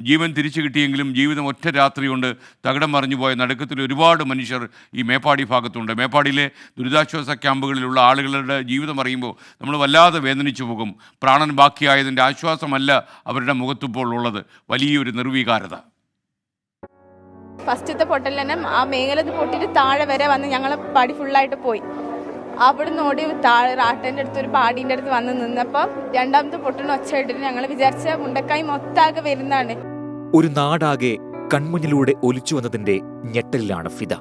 ജീവൻ തിരിച്ചു കിട്ടിയെങ്കിലും ജീവിതം ഒറ്റ രാത്രി കൊണ്ട് തകിടം മറിഞ്ഞു പോയ നടുക്കത്തിൽ ഒരുപാട് മനുഷ്യർ ഈ മേപ്പാടി ഭാഗത്തുണ്ട്. മേപ്പാടിയിലെ ദുരിതാശ്വാസ ക്യാമ്പുകളിലുള്ള ആളുകളുടെ ജീവിതം അറിയുമ്പോൾ നമ്മൾ വല്ലാതെ വേദനിച്ചു പോകും. പ്രാണൻ ബാക്കിയായതിൻ്റെ ആശ്വാസമല്ല അവരുടെ മുഖത്തിപ്പോൾ ഉള്ളത്, വലിയൊരു നിർവികാരത. ഫസ്റ്റത്തെ പൊട്ടൽ തന്നെ ആ മേഖല പൊട്ടിയിട്ട് താഴെ വരെ വന്ന് ഞങ്ങളെ പാടി ഫുള്ളായിട്ട് പോയി. അവിടുന്ന് ഓടി താഴെ റാട്ടൻ്റെ അടുത്ത് ഒരു പാടീൻ്റെ അടുത്ത് വന്ന് നിന്നപ്പോൾ രണ്ടാമത്തെ പൊട്ടിന് ഒച്ചയിട്ടിട്ട് ഞങ്ങൾ വിചാരിച്ച മുണ്ടക്കായി മൊത്താകെ വരുന്നതാണ്. ഒരു നാടാകെ കൺമുന്നിലൂടെ ഒലിച്ചു വന്നതിന്റെ ഞെട്ടലിലാണ് ഫിദ.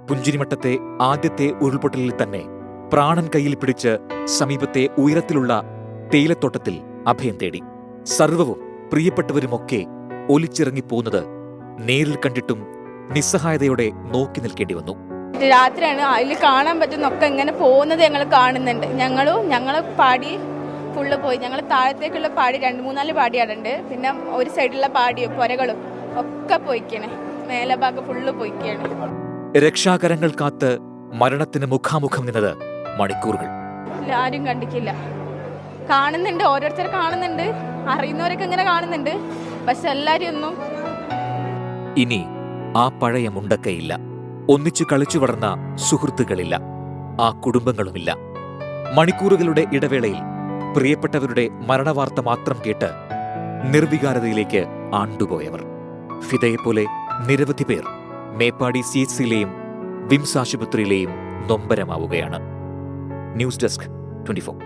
പുഞ്ചിരിമട്ടത്തെ ആദ്യത്തെ ഉരുൾപൊട്ടലിൽ തന്നെ പ്രാണൻ കയ്യിൽ പിടിച്ച് സമീപത്തെ ഉയരത്തിലുള്ള തേയിലത്തോട്ടത്തിൽ അഭയം തേടി. സർവവും പ്രിയപ്പെട്ടവരുമൊക്കെ ഒലിച്ചിറങ്ങിപ്പോകുന്നത് നേരിൽ കണ്ടിട്ടും നിസ്സഹായതയോടെ നോക്കി നിൽക്കേണ്ടി വന്നു. രാത്രിയാണ് അതിൽ കാണാൻ പറ്റുന്നൊക്കെ ഇങ്ങനെ പോകുന്നത് ഞങ്ങൾ കാണുന്നുണ്ട്. ഞങ്ങൾ പാടി ഫുള്ള് പോയി. ഞങ്ങൾ താഴത്തേക്കുള്ള പാടി 2-3 പാടിയാടുണ്ട്. പിന്നെ ഒരു സൈഡിലുള്ള പാടിയും പുരകളും ഒക്കെ പോയിക്കാണ്. മേലെ ഭാഗം ഫുള്ള് പോയിക്കാണ്. രക്ഷാകരങ്ങൾ കാത്ത് മരണത്തിന് മുഖാമുഖം നിന്നത് മണിക്കൂറുകൾ. ആരും കണ്ടിക്കില്ല. കാണുന്നുണ്ട്, ഓരോരുത്തർ കാണുന്നുണ്ട്, അറിയുന്നവരൊക്കെ ഇങ്ങനെ കാണുന്നുണ്ട്. പക്ഷെ എല്ലാരും ഒന്നും. ഇനി ആ പഴയ മുണ്ടക്കയില്ല, ഒന്നിച്ചു കളിച്ചു വളർന്ന സുഹൃത്തുക്കളില്ല, ആ കുടുംബങ്ങളുമില്ല. മണിക്കൂറുകളുടെ ഇടവേളയിൽ പ്രിയപ്പെട്ടവരുടെ മരണവാർത്ത മാത്രം കേട്ട് നിർവികാരതയിലേക്ക് ആണ്ടുപോയവർ. ഫിദയെപ്പോലെ നിരവധി പേർ മേപ്പാടി CHCയിലെയും വിംസ് ആശുപത്രിയിലെയും നൊമ്പരമാവുകയാണ്. News desk 24.